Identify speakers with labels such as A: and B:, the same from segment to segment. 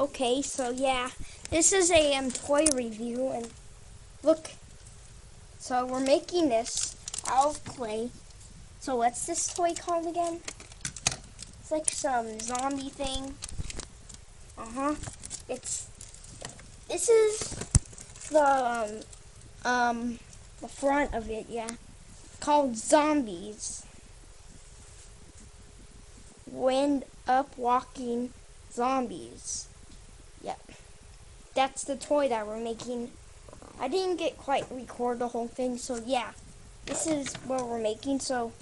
A: Okay, so yeah, this is a toy review, and look, so we're making this out of clay. So what's this toy called again? It's like some zombie thing. This is the front of it, yeah. Called Zombies. Wind up walking zombies. Yep. That's the toy that we're making. I didn't get quite record the whole thing, so yeah. This is what we're making, so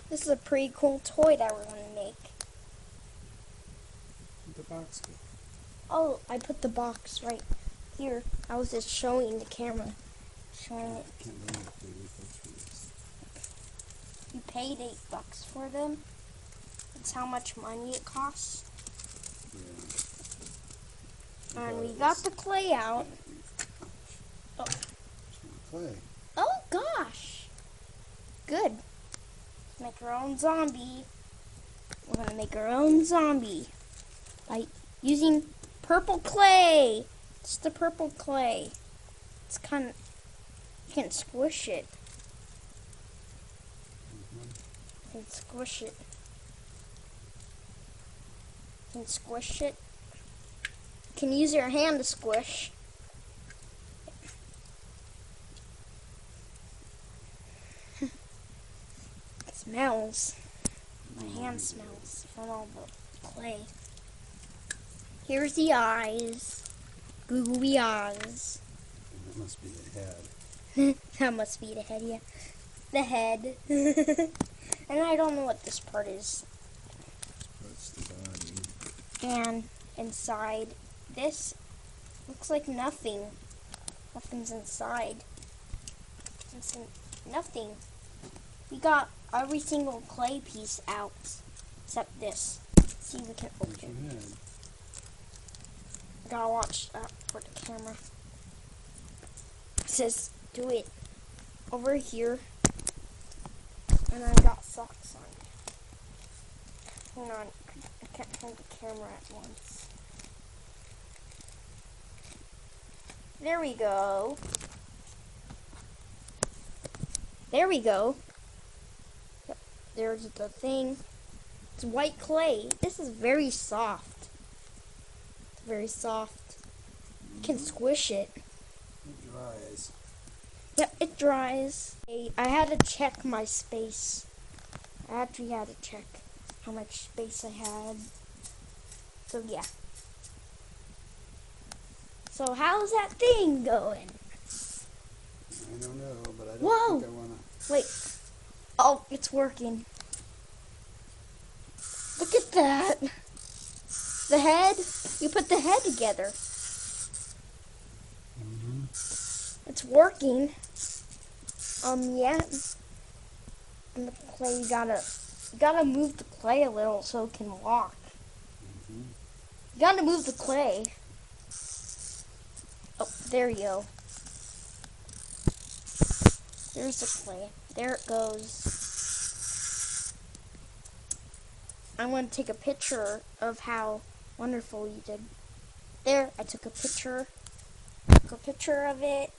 A: this is a pretty cool toy that we're going to make.
B: The box.
A: Oh, I put the box right here. I was just showing the camera. Showing it.
B: I can't believe I paid $8 for this.
A: You paid $8 for them? That's how much money it costs.
B: Yeah.
A: And we got the clay out. Oh.
B: Clay.
A: Oh gosh. Good. Let's make our own zombie. We're going to make our own zombie by using purple clay. It's the purple clay. It's kind of, you can squish it. You can squish it. You can squish it. You can use your hand to squish. It smells. My hand smells from all the clay. Here's the eyes. Googly eyes.
B: That must be the head.
A: That must be the head, yeah. The head. And I don't know what this part is.
B: That's the body.
A: And inside this looks like nothing. Nothing's inside. Nothing. We got every single clay piece out except this. Let's see if we can
B: There's
A: open
B: your
A: it.
B: head.
A: I gotta watch that for the camera. It says do it over here. And I got socks on. Hang on, I can't hold the camera at once. There we go. There we go. Yep, there's the thing. It's white clay. This is very soft. It's very soft. You can squish it.
B: It dries.
A: Yep, it dries. I had to check my space. I actually had to check how much space I had. So yeah. So how's that thing going?
B: I don't know, but I don't
A: Whoa!
B: think I want to.
A: Wait. Oh, it's working. Look at that. The head. You put the head together. It's working. Yeah. And the clay, you gotta move the clay a little so it can walk. You gotta move the clay. Oh, there you go. There's the clay. There it goes. I'm gonna take a picture of how wonderful you did. There, I took a picture. Took a picture of it.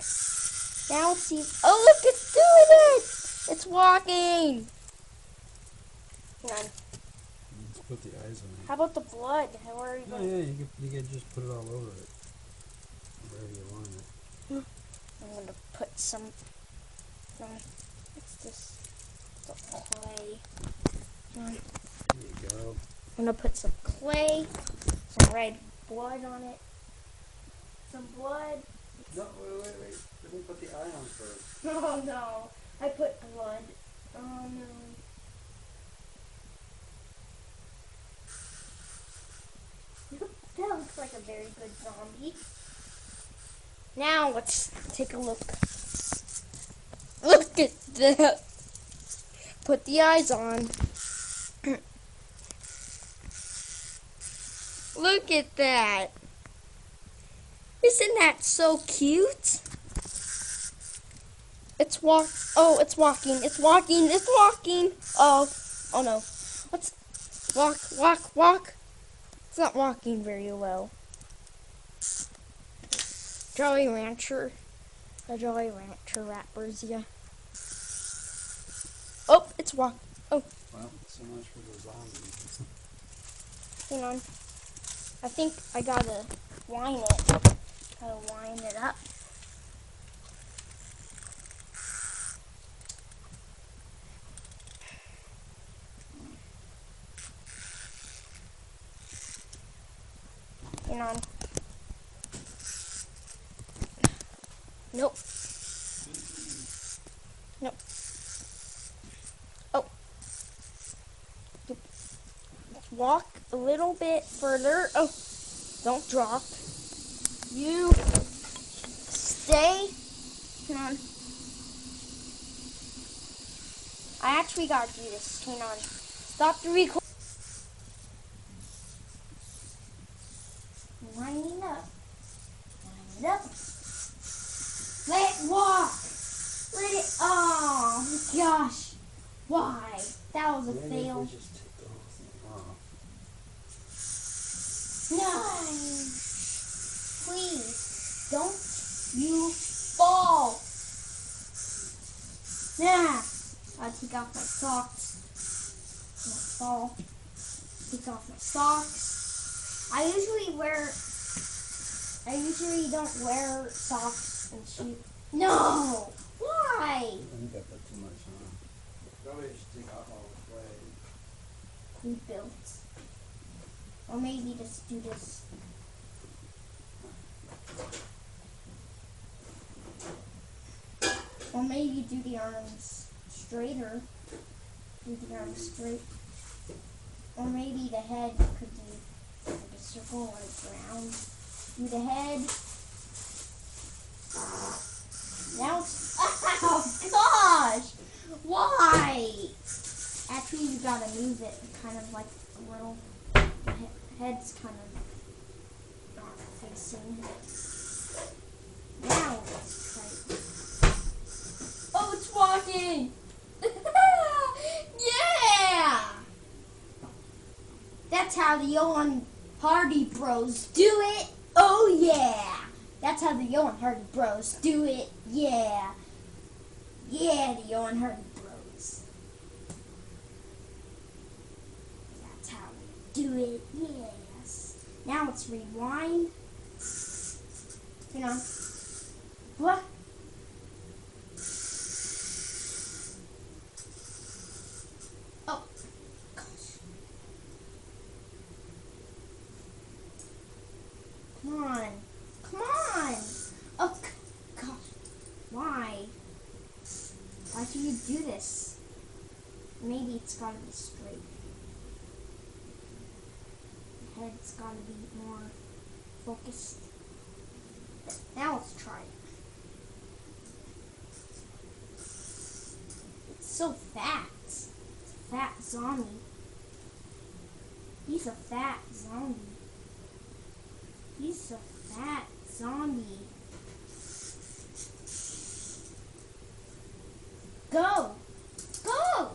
A: Now let's see. Oh, look, it's doing it! It's walking! Hang on.
B: Let's put the eyes on it.
A: How about the blood? How are you
B: Oh,
A: going?
B: yeah, you could just put it all over it. Wherever you want it.
A: I'm going to put some... What's this? The clay.
B: There you go.
A: I'm going to put some clay, some red blood on it. Some blood.
B: No, wait. Let me put the eye on first.
A: Oh no, I put blood. Oh no. That looks like a very good zombie. Now let's take a look. Look at that. Put the eyes on. Look at that. Isn't that so cute? It's walking. It's walking. Oh no. Walk, walk, walk. It's not walking very well. Jolly Rancher. A Jolly Rancher rappers, yeah. Oh, it's walk. Oh,
B: Well, so much for the zombies.
A: hang on. I think I gotta wind it. Gotta wind it up. Hang on. Nope. Nope. Oh. Walk a little bit further. Oh, don't drop. You stay. Hang on. I actually gotta do this. Hang on. Stop the record. Winding up. Wind it up. Let it walk. Let it. Oh my gosh. Why? That was a
B: Maybe
A: fail.
B: we just took the whole thing off.
A: No. Please don't you fall. Nah. I take off my socks. I'm gonna fall. Take off my socks. I usually don't wear socks and shoes. No! Why?
B: I think I put too much on. Probably just take off all the clothes.
A: We built. Or maybe just do this. Or maybe do the arms straighter. Do the arms straight. Or maybe the head could do like a circle or a round. Do the head. Now it's, oh gosh! Why? Actually, you gotta move it kind of like a little. The head's kind of not facing. Now let's try it. Oh, it's walking! Yeah! That's how the Owen Hardy Bros do it. Oh yeah! That's how the Owen Hardy Bros do it. Yeah. Yeah, the Owen Hardy Bros. That's how we do it. Yes. Now let's rewind. You know. What? Oh. Gosh. Come on. Come on. Oh, gosh. Why? Why do you do this? Maybe it's gotta be straight. The head's gotta be more focused. Now let's try it. It's so fat. It's a fat zombie. He's a fat zombie. He's a fat zombie. Go! Go!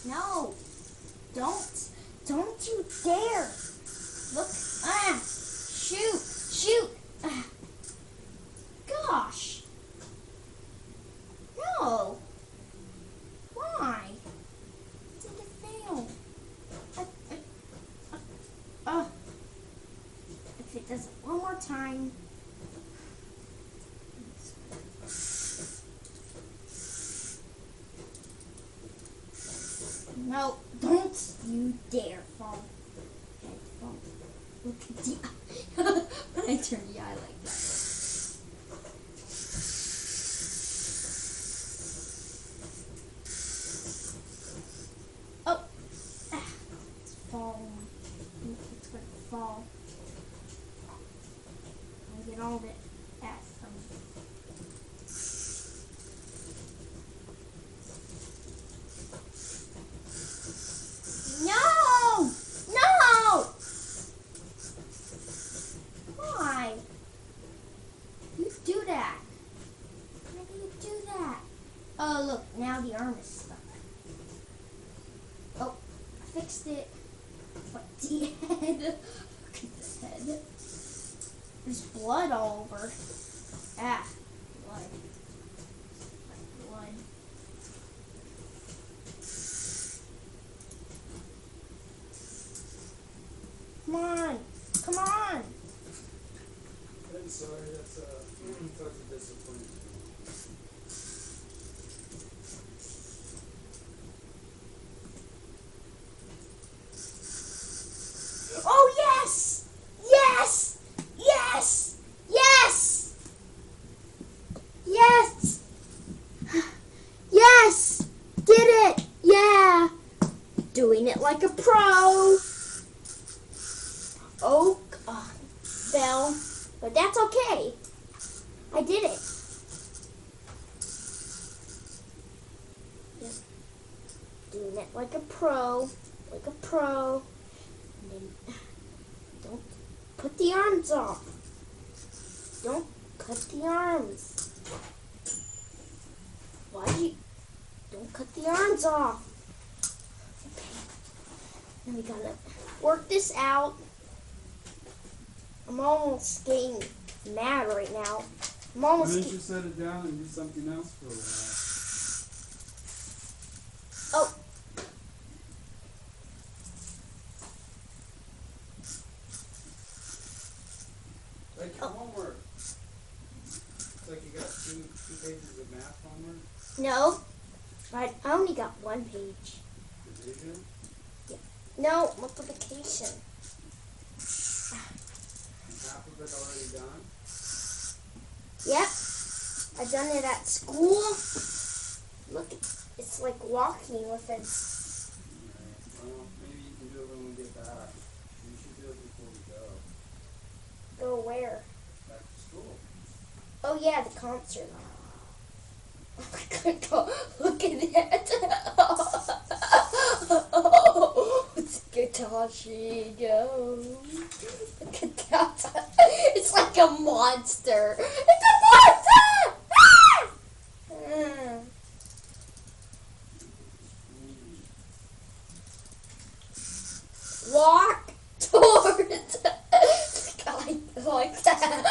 A: No! Don't you dare! Look, shoot! Shoot! Gosh! No! Why? Did it fail? If it does it one more time. No, don't you dare fall. Fall. Look at the eye. When I turn the eye like that. Oh, it's falling. It's going to fall. I'll get all of it at some. No! No! Why? Oh, look, now the arm is stuck. Oh, I fixed it. But the head. Look at this head. There's blood all over. Ah, blood. Blood. Come on. Come on.
B: I'm sorry, that's a disappointment.
A: Oh, yes! Yes! Yes! Yes! Yes! Yes! Did it! Yeah! Doing it like a pro! Oh, fell. But that's okay. I did it. Just doing it like a pro. Like a pro. And then, don't put the arms off. Don't cut the arms. Why do you... Don't cut the arms off. Okay. Now we gotta work this out. I'm almost getting mad right now. I'm
B: Why
A: almost...
B: don't you set it down and do something else for a while?
A: Oh.
B: Like your homework. It's like you got two pages of math homework.
A: No. I only got one page.
B: Division.
A: No, multiplication.
B: Half of it already done.
A: Yep. I've done it at school. Look, it's like walking with it.
B: Well, maybe you can do it when we get back. We should do it before we go.
A: Go where?
B: Back to school.
A: Oh yeah, the concert. Oh my God, look at that. It's a guitar go. Look at that. It's like a monster. It's a monster! Ah! Walk towards like that.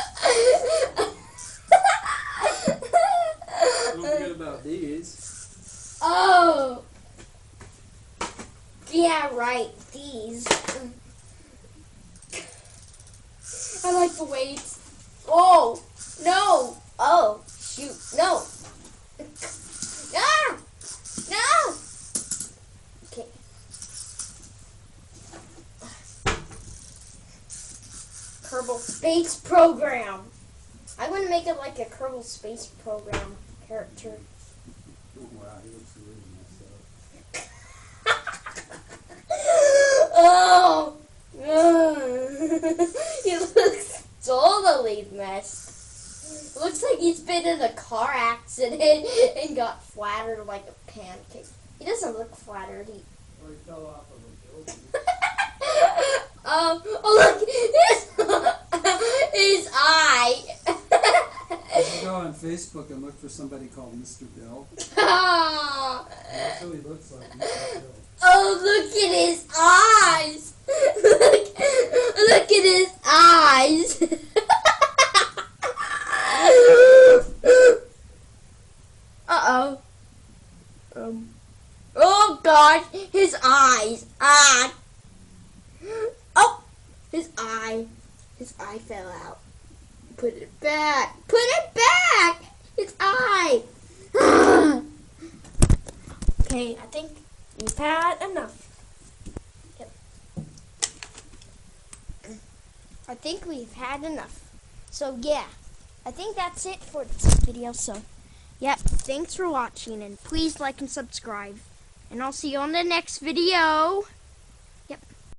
B: Don't forget about these.
A: Oh. Yeah, right. These. I like the weights. Oh, no. Oh, shoot. No. No. No. Okay. Kerbal Space Program. I'm going to make it like a Kerbal Space Program character.
B: Oh, wow, he looks really messed up.
A: Oh, he looks totally messed. It looks like he's been in a car accident and got flattered like a pancake. He doesn't look flattered.
B: Or he fell off of a building.
A: Oh look, his eye.
B: You should go on Facebook and look for somebody called Mr. Bill. That's who he looks like, Mr. Bill.
A: Oh, look at his eyes. Look at his eyes. Uh-oh. Oh, gosh. His eyes. Ah. Oh, his eye. His eye fell out. Put it back. Put it back. His eye. Okay, I think we've had enough. Yep. I think we've had enough. So yeah, I think that's it for this video. So, yep, thanks for watching and please like and subscribe. And I'll see you on the next video.